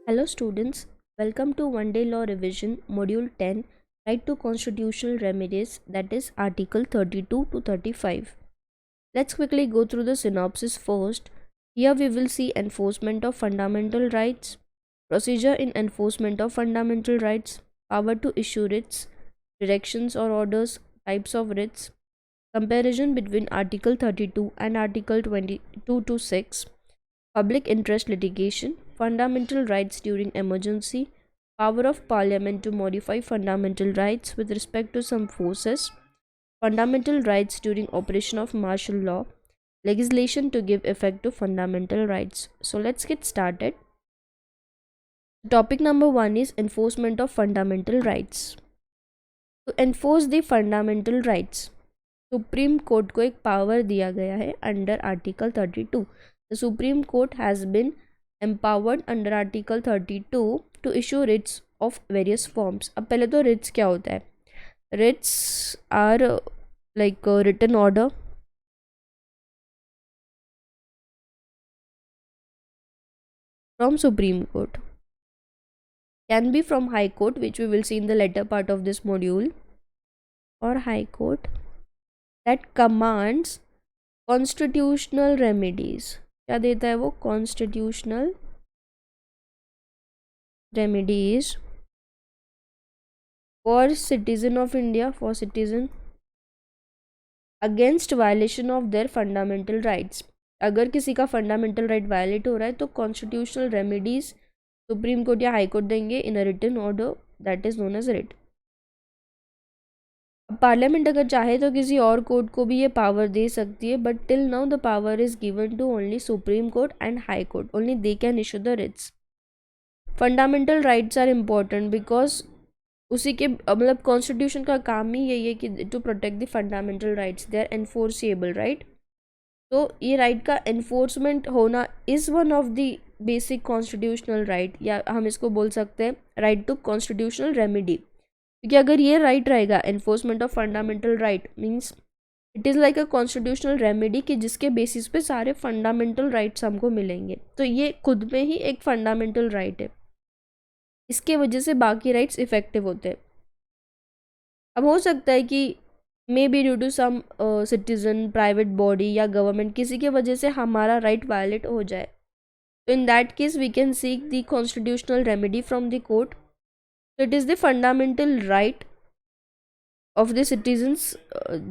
Hello students, welcome to One Day Law Revision Module 10 Right to Constitutional Remedies, that is Article 32 to 35. Let's quickly go through the synopsis first. Here we will see enforcement of fundamental rights, procedure in enforcement of fundamental rights, power to issue writs, directions or orders, types of writs, comparison between Article 32 and Article 22 to 6, public interest litigation, fundamental rights during emergency, power of parliament to modify fundamental rights with respect to some forces, fundamental rights during operation of martial law, legislation to give effect to fundamental rights. So let's get started. Topic number 1 is enforcement of fundamental rights. To enforce the fundamental rights, supreme court को एक power दिया गया है under article 32. The Supreme Court has been empowered under Article 32 to issue writs of various forms. अब पहले तो writs क्या होता है? Writs are like a written order from Supreme Court. Can be from High Court, which we will see in the later part of this module, or High Court that commands constitutional remedies. क्या देता है वो? Constitutional remedies for citizen of India, for citizen against violation of their fundamental rights. अगर किसी का fundamental right violate हो रहा है तो कॉन्स्टिट्यूशनल रेमेडीज सुप्रीम कोर्ट या हाई कोर्ट देंगे in a written order that is known as writ. Parliament अगर चाहे तो किसी और कोर्ट को भी ये पावर दे सकती है, but till now the power is given to only supreme court and high court. Only they can issue the writs. Fundamental rights are important because उसी के मतलब कॉन्स्टिट्यूशन का काम ही यही है कि to protect the fundamental rights, they are enforceable right. तो ये राइट का एनफोर्समेंट होना is one of the basic constitutional right, या हम इसको बोल सकते हैं राइट टू कॉन्स्टिट्यूशनल रेमेडी. क्योंकि अगर ये राइट रहेगा enforcement of fundamental right means it is like a constitutional remedy कि जिसके बेसिस पे सारे फंडामेंटल राइट्स हमको मिलेंगे. तो ये खुद में ही एक फंडामेंटल राइट है, इसके वजह से बाकी राइट्स इफेक्टिव होते हैं. अब हो सकता है कि may be due to some citizen, private body या गवर्नमेंट किसी की वजह से हमारा राइट वायलेट हो जाए, तो in that case we can seek the constitutional remedy from the court. So it is the fundamental right of the citizens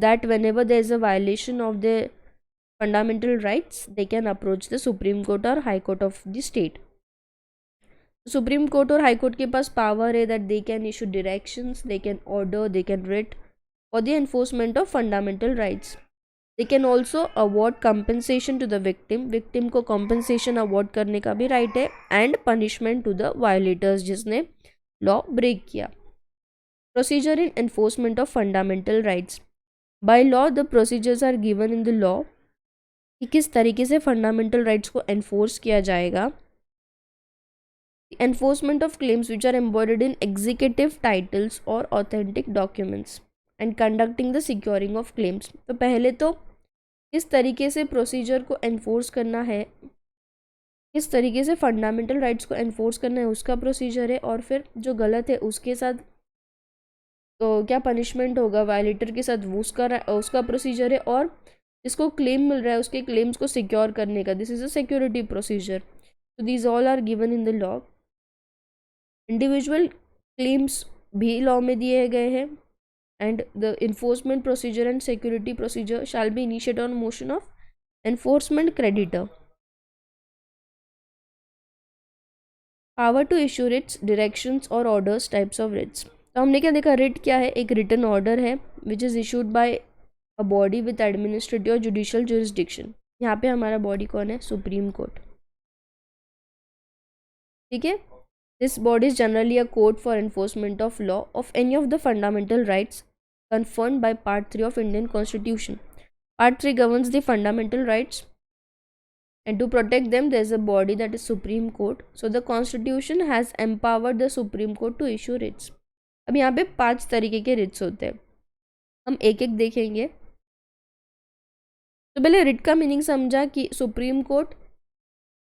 that whenever there is a violation of their fundamental rights, they can approach the Supreme Court or High Court of the state. Supreme Court और High Court के पास power है that they can issue directions, they can order, they can writ for the enforcement of fundamental rights. They can also award compensation to the victim. Victim को compensation award करने का भी right है, and punishment to the violators जिसने law break किया. Procedure in enforcement of fundamental rights. By law the procedures are given in the law कि किस तरीके से फंडामेंटल राइट्स को एनफोर्स किया जाएगा. Enforcement of claims which are embodied in executive titles और authentic documents and conducting the securing of claims. तो पहले तो किस तरीके से प्रोसीजर को एनफोर्स करना है, किस तरीके से फंडामेंटल राइट्स को एनफोर्स करना है उसका प्रोसीजर है, और फिर जो गलत है उसके साथ तो क्या पनिशमेंट होगा वायलेटर के साथ वो उसका प्रोसीजर है, और जिसको क्लेम मिल रहा है उसके क्लेम्स को सिक्योर करने का this is a security procedure. तो these all are given in the law. Individual claims भी लॉ में दिए गए हैं, and the enforcement procedure and security procedure shall be initiated on motion of enforcement creditor. Power to issue writs, directions और orders, types of writs. तो हमने क्या देखा, रिट क्या है? एक रिटन ऑर्डर है which is issued by a body with administrative और जुडिशियल जुरिस्डिक्शन. यहाँ पे हमारा बॉडी कौन है? Supreme court. ठीक है. This body is generally a court for enforcement of law of any of the fundamental rights confirmed by part 3 of Indian constitution. Part 3 governs the fundamental rights, and to protect them there is a body that is Supreme Court. So the constitution has empowered the Supreme Court to issue writs. अब यहाँ पे 5 तरीके के Ritz होते हैं, हम एक एक देखेंगे. तो पहले रिट का मीनिंग समझा कि सुप्रीम कोर्ट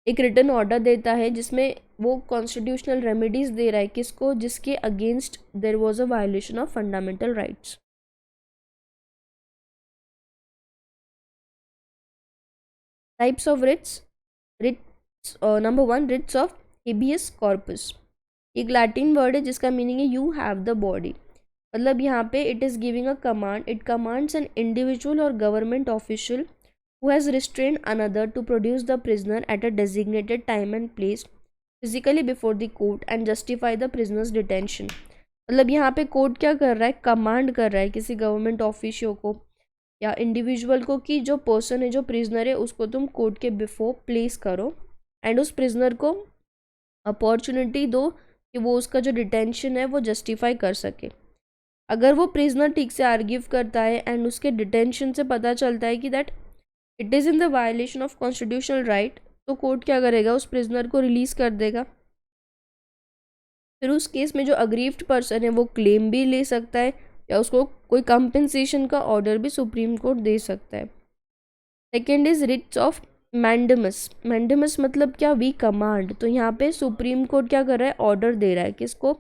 एक रिटन ऑर्डर देता है जिसमें वो कॉन्स्टिट्यूशनल रेमेडीज दे रहा है किसको, जिसके against there was a violation of fundamental rights. Types of writs. Writs number 1, writs of habeas corpus. एक लैटिन वर्ड है जिसका मीनिंग है यू हैव द बॉडी। मतलब यहाँ पे it is giving a command, it commands an individual और government official who has restrained another to produce the prisoner at a designated time and place physically before the court and justify the prisoner's detention। मतलब यहाँ पे court क्या कर रहा है, command कर रहा है किसी गवर्नमेंट ऑफिशियल को या इंडिविजुअल को कि जो पर्सन है, जो प्रिजनर है, उसको तुम कोर्ट के बिफोर प्लेस करो एंड उस प्रिजनर को अपॉर्चुनिटी दो कि वो उसका जो डिटेंशन है वो जस्टिफाई कर सके। अगर वो प्रिजनर ठीक से आर्ग्यू करता है एंड उसके डिटेंशन से पता चलता है कि that it is in the violation of constitutional right, तो कोर्ट क्या करेगा, उस प्रिजनर को रिलीज़ कर देगा। फिर उस केस में जो अग्रीव्ड पर्सन है वो क्लेम भी ले सकता है या उसको कोई कंपेंसेशन का ऑर्डर भी सुप्रीम कोर्ट दे सकता है। Second is writs of mandamus. Mandamus मतलब क्या, वी कमांड। तो यहाँ पे सुप्रीम कोर्ट क्या कर रहा है, ऑर्डर दे रहा है किसको,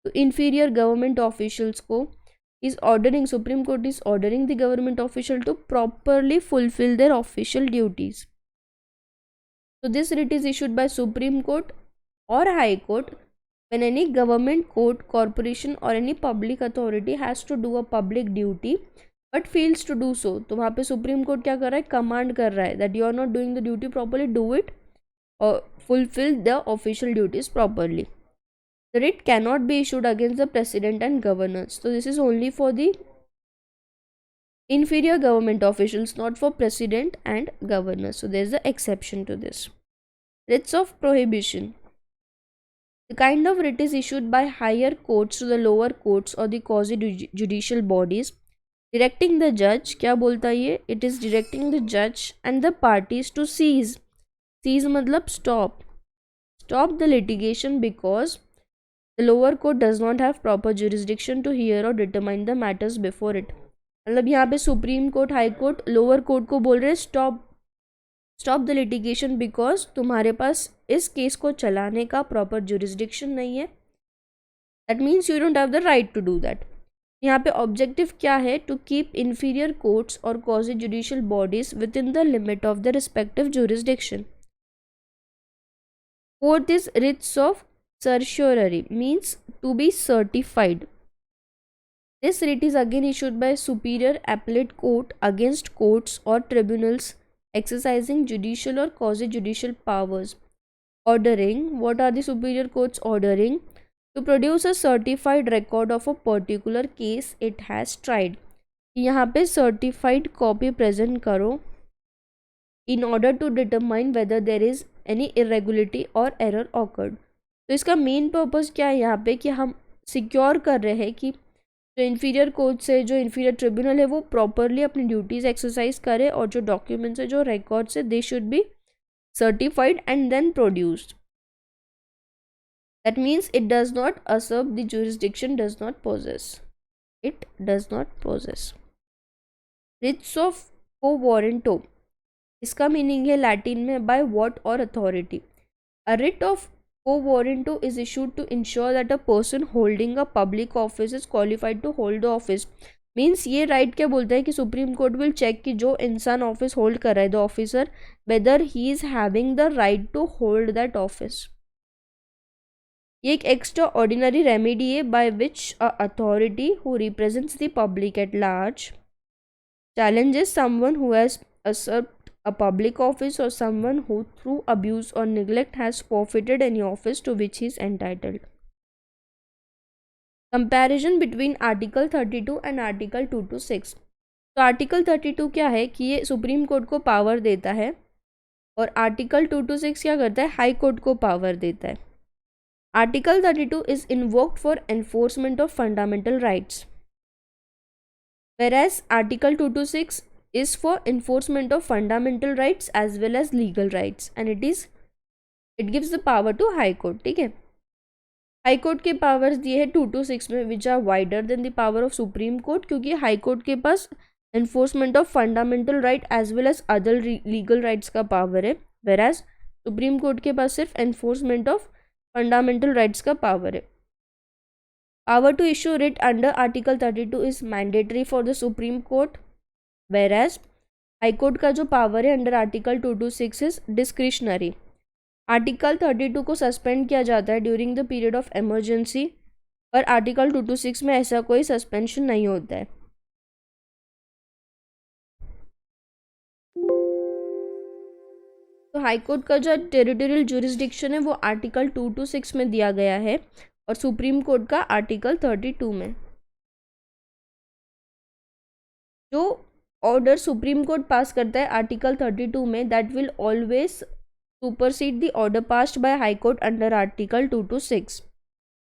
तो इन्फीरियर गवर्नमेंट ऑफिशियल्स को। is ordering, Supreme Court is ordering the government official to properly fulfill their official duties. So this writ is issued by Supreme Court or High Court when any government, court, corporation or any public authority has to do a public duty but fails to do so. तो वहाँ पे supreme court क्या कर रहा है, command कर रहा है that you are not doing the duty properly, do it or fulfill the official duties properly. The writ cannot be issued against the president and governors. So this is only for the inferior government officials, not for president and governors. So there is an exception to this. Writs of prohibition. The kind of writ is issued by higher courts to the lower courts or the quasi-judicial bodies, directing the judge, क्या बोलता है ये, it is directing the judge and the parties to cease. Cease मतलब stop. Stop the litigation because the lower court does not have proper jurisdiction to hear or determine the matters before it. मतलब यहाँ पे supreme court, high court, lower court को बोल रहे stop the litigation because तुम्हारे पास इस case को चलाने का प्रॉपर जुरिस्डिक्शन नहीं है। That means you don't have the right to do that. यहाँ पे ऑब्जेक्टिव क्या है, टू कीप इन्फीरियर कोर्ट्स और quasi judicial bodies within the limit of the respective jurisdiction. Fourth is writs of certiorari, means to be certified. This writ is again issued by superior appellate court against courts or tribunals exercising judicial or quasi-judicial powers. Ordering, what are the superior courts ordering? To produce a certified record of a particular case it has tried. यहाँ पे certified copy present करो in order to determine whether there is any irregularity or error occurred. तो इसका main purpose क्या है यहाँ पे, कि हम सिक्योर कर रहे हैं कि जो इन्फीरियर कोर्ट से, जो इन्फीरियर ट्रिब्यूनल है, वो प्रॉपरली अपनी ड्यूटीज एक्सरसाइज करे और जो डॉक्यूमेंट्स है, जो रिकॉर्ड्स है, they should be certified and then produced. That means it does not usurp the jurisdiction, does not possess, it does not possess. Writs of quo warranto, इसका meaning है Latin में by what और authority. A writ of quo warranto is issued to ensure that a person holding a public office is qualified to hold the office. Means ये right क्या बोलता है कि supreme court will check कि जो इंसान office hold कर रहा है, the officer, whether he is having the right to hold that office. ये एक एक्स्ट्रा ऑर्डिनरी रेमेडी है by which a authority who represents the public at large challenges someone who has usurped a public office or someone who through abuse or neglect has forfeited any office to which he is entitled. Comparison between Article 32 and Article 226. तो Article 32 क्या है कि ये supreme court को power देता है और Article 226 क्या करता है, हाई कोर्ट को पावर देता है। Article 32 is invoked for enforcement of fundamental rights, whereas Article 226 is for enforcement of fundamental rights as well as legal rights and it gives the power to high court. ठीक है, high court के powers दिए हैं 226 में which are wider than the power of supreme court, क्योंकि high court के पास enforcement of fundamental right as well as other legal rights का पावर है, whereas सुप्रीम कोर्ट के पास सिर्फ एनफोर्समेंट ऑफ फंडामेंटल राइट्स का पावर है. Power to issue writ under Article 32 is mandatory for the Supreme Court, whereas High Court का जो power है under article 226 is discretionary. Article 32 को सस्पेंड किया जाता है during the period of emergency, पर आर्टिकल 226 में ऐसा कोई सस्पेंशन नहीं होता है. तो हाई कोर्ट का जो टेरिटोरियल जुरिस्डिक्शन है वो आर्टिकल 226 में दिया गया है और सुप्रीम कोर्ट का आर्टिकल 32 में. जो ऑर्डर सुप्रीम कोर्ट पास करता है आर्टिकल 32 में, that will always supersede the order passed by high court under article 226.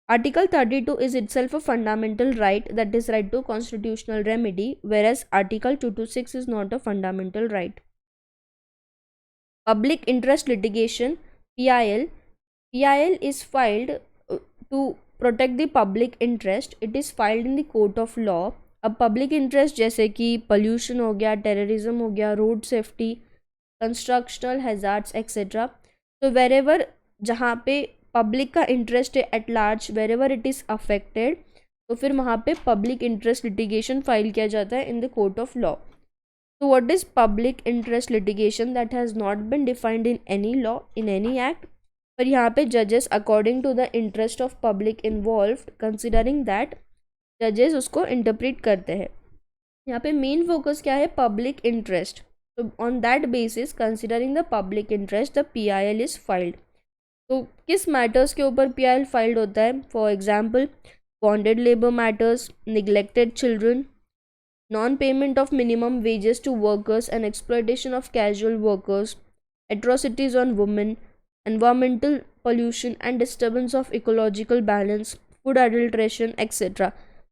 Article 32 is itself a fundamental right, that is right to constitutional remedy, whereas Article 226 is not a fundamental right. Public interest litigation, PIL. PIL is filed to protect the public interest. It is filed in the court of law. अब public interest जैसे कि pollution हो गया, terrorism हो गया, road safety, constructional hazards etcetera, तो wherever जहाँ पे पब्लिक का इंटरेस्ट है at large, wherever it is affected, तो फिर वहाँ पे पब्लिक इंटरेस्ट लिटिगेशन फाइल किया जाता है in the court of law. तो what is public interest litigation? That has not been defined in any law, in any act, पर यहाँ पे जजेस according to the interest of public involved, considering that, जजेस उसको इंटरप्रेट करते हैं. यहाँ पे मेन फोकस क्या है? Public interest. तो on that basis, considering the public interest, the PIL is filed. तो किस मैटर्स के ऊपर PIL फाइल्ड होता है? For example, bonded labour matters, neglected children, non payment of minimum wages to workers and exploitation of casual workers, atrocities on women, environmental pollution and disturbance of ecological balance, food adulteration, etc.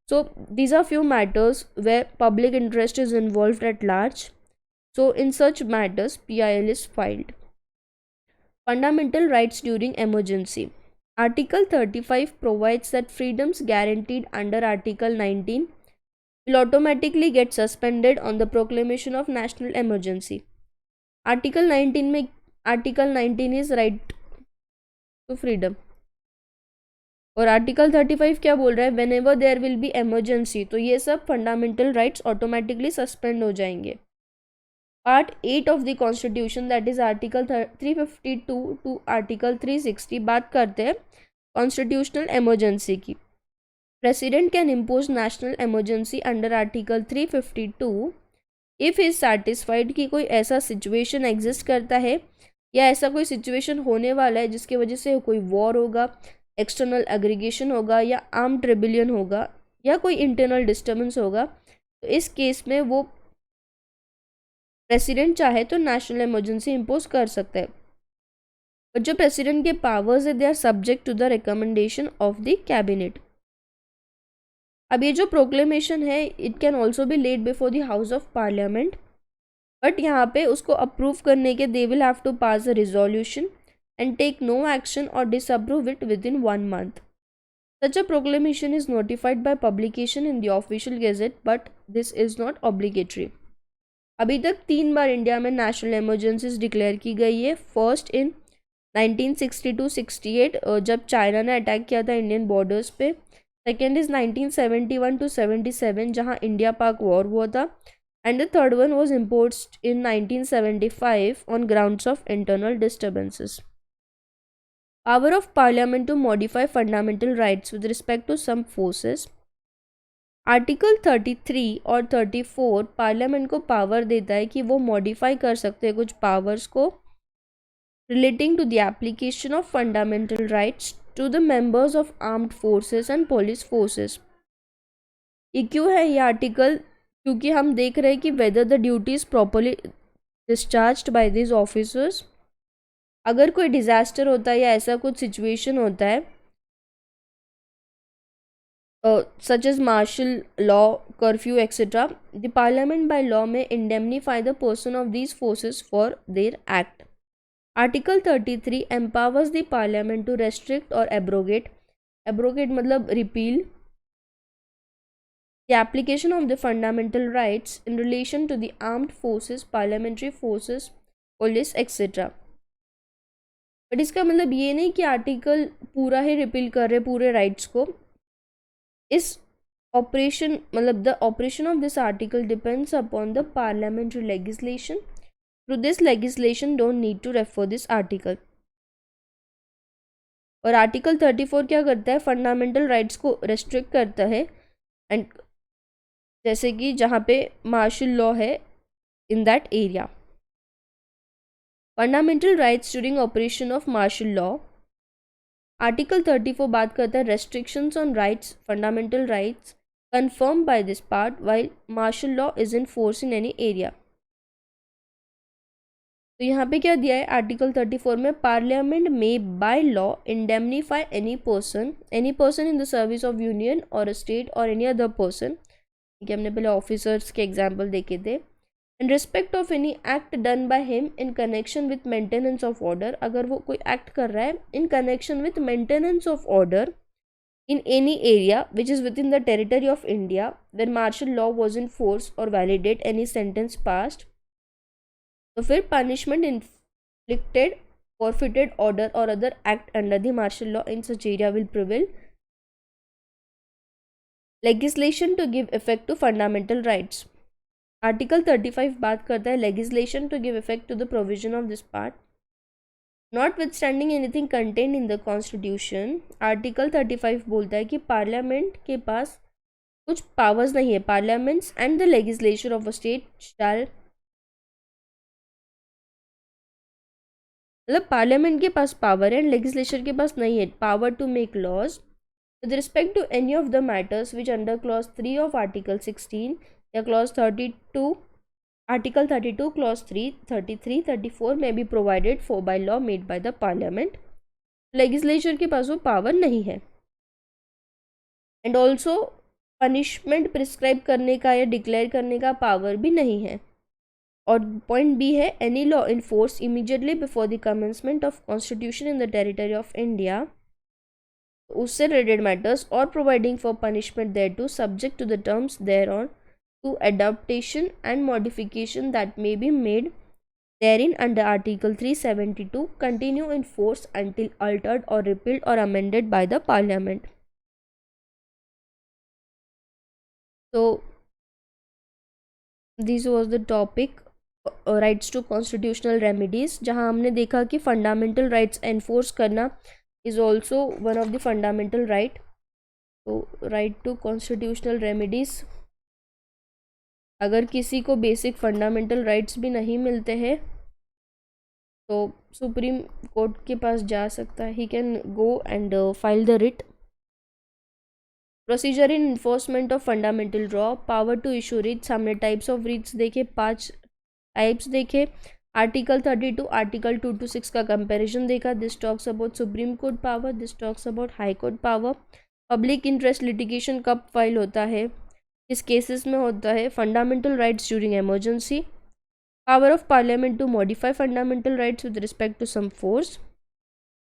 So these are few matters where public interest is involved at large. So in such matters, PIL is filed. Fundamental rights during emergency. Article 35 provides that freedoms guaranteed under Article 19 will automatically get suspended on the proclamation of national emergency. Article 19 में Article 19 is right to freedom. और article 35 क्या बोल रहा है? Whenever there will be emergency, तो ये सब fundamental rights automatically suspend हो जाएंगे. Part 8 of the constitution, that is article 352 to article 360, बात करते हैं कॉन्स्टिट्यूशनल एमरजेंसी की. President can impose national emergency under article 352 if is satisfied कि कोई ऐसा सिचुएशन एग्जिस्ट करता है या ऐसा कोई सिचुएशन होने वाला है जिसकी वजह से कोई वॉर होगा, एक्सटर्नल एग्रीगेशन होगा या आर्म्ड रेबिलियन होगा या कोई इंटरनल डिस्टर्बेंस होगा. तो इस केस में वो प्रेसिडेंट चाहे तो नेशनल इमरजेंसी इम्पोज कर सकता है. बट जो प्रेसिडेंट के पावर्स है, they are subject to the recommendation of the cabinet. अब ये जो प्रोक्लेमेशन है, it can also be laid before the house of parliament, but यहाँ पे उसको अप्रूव करने के they will have to pass a resolution and take no action or disapprove it within 1 month. Such a proclamation is notified by publication in the official gazette, but this is not obligatory. अभी तक 3 बार India में national emergencies declare की गई है. First in 1960-68 जब China ने attack किया था इंडियन बॉर्डर्स पे. सेकेंड इज 1971-77 जहाँ इंडिया पाक वॉर हुआ था. And the third one was imposed in 1975 on grounds of internal disturbances. Power of Parliament to modify fundamental rights with respect to some forces. Article 33 और 34 parliament को power देता है कि वो मॉडिफाई कर सकते हैं कुछ पावर्स को relating to the application of fundamental rights to the members of armed forces and police forces. ये क्यों है ये आर्टिकल? क्योंकि हम देख रहे हैं कि whether the duty is properly discharged by this officers. अगर कोई डिजास्टर होता है या ऐसा कुछ सिचुएशन होता है such as martial law, curfew etcetera, the parliament by law में indemnify the person of these forces for their act. Article 33 empowers the parliament to restrict और एब्रोगेट. एब्रोगेट मतलब repeal the application of the fundamental rights in relation to the armed forces, parliamentary forces, police etcetera. But इसका मतलब ये नहीं कि article पूरा ही repeal कर रहे पूरे राइट्स को. इस ऑपरेशन मतलब the operation of this article depends upon the parliamentary legislation. Through this legislation don't need to refer this article. और आर्टिकल 34 क्या करता है, फंडामेंटल राइट्स को रेस्ट्रिक्ट करता है. एंड जैसे कि जहाँ पे मार्शल लॉ है in that area. Fundamental rights during operation of martial law. Article 34 बात करता है restrictions on rights, fundamental rights confirmed by this part while martial law is in force in any area. तो यहाँ पे क्या दिया है आर्टिकल 34 में, पार्लियामेंट में by law indemnify any person in the service of union और स्टेट और एनी अदर पर्सन. ठीक है, हमने पहले ऑफिसर्स के एग्जाम्पल देखे थे. In respect of any act done by him in connection with maintenance of order. अगर वो कोई एक्ट कर रहा है in connection with maintenance of order in any area which is within the territory of India when martial law was in force or validate any sentence passed, तो फिर punishment inflicted, forfeited order or other act under the martial law in such area will prevail. Legislation to give effect to fundamental rights. Article 35 बात करता है legislation to give effect to the provision of this part. Notwithstanding anything contained in the Constitution, article 35 बोलता है कि parliament के पास कुछ powers नहीं है. Parliaments and the legislature of a state shall, मतलब पार्लियामेंट के पास पावर है एंड लेजिस्लेचर के पास नहीं है power to make laws with respect to any of the matters which under clause 3 of article 16 या clause 32. Article 32, Clause 3, 33, 34 may be provided for by law made by the Parliament. Legislature के पास वो power नहीं है. And also punishment prescribe करने का या declare करने का पावर भी नहीं है. और पॉइंट बी है any law in force immediately before the commencement of constitution in the territory of India, उससे रिलेटेड मैटर्स और providing for punishment thereto subject to the terms thereon to adaptation and modification that may be made therein under Article 372 continue in force until altered or repealed or amended by the Parliament. So this was the topic rights to constitutional remedies, जहाँ हमने देखा कि fundamental rights enforce करना is also one of the fundamental right. So right to constitutional remedies, अगर किसी को basic fundamental rights भी नहीं मिलते हैं तो सुप्रीम कोर्ट के पास जा सकता है. He can go and file the writ. Procedure in enforcement of fundamental law. Power to issue writs. हमने टाइप्स ऑफ रिट्स देखे, 5 टाइप्स देखे. आर्टिकल 32 आर्टिकल 2 to 6 का कंपैरिजन देखा. This talks about supreme court power, this talks about high court power. Public interest litigation कब file होता है, किस cases में होता है. Fundamental rights during emergency. Power of parliament to modify fundamental rights with respect to some force.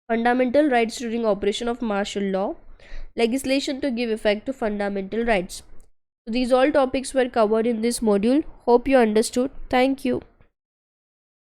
Fundamental rights during operation of martial law. Legislation to give effect to fundamental rights. So these all topics were covered in this module. Hope you understood. Thank you.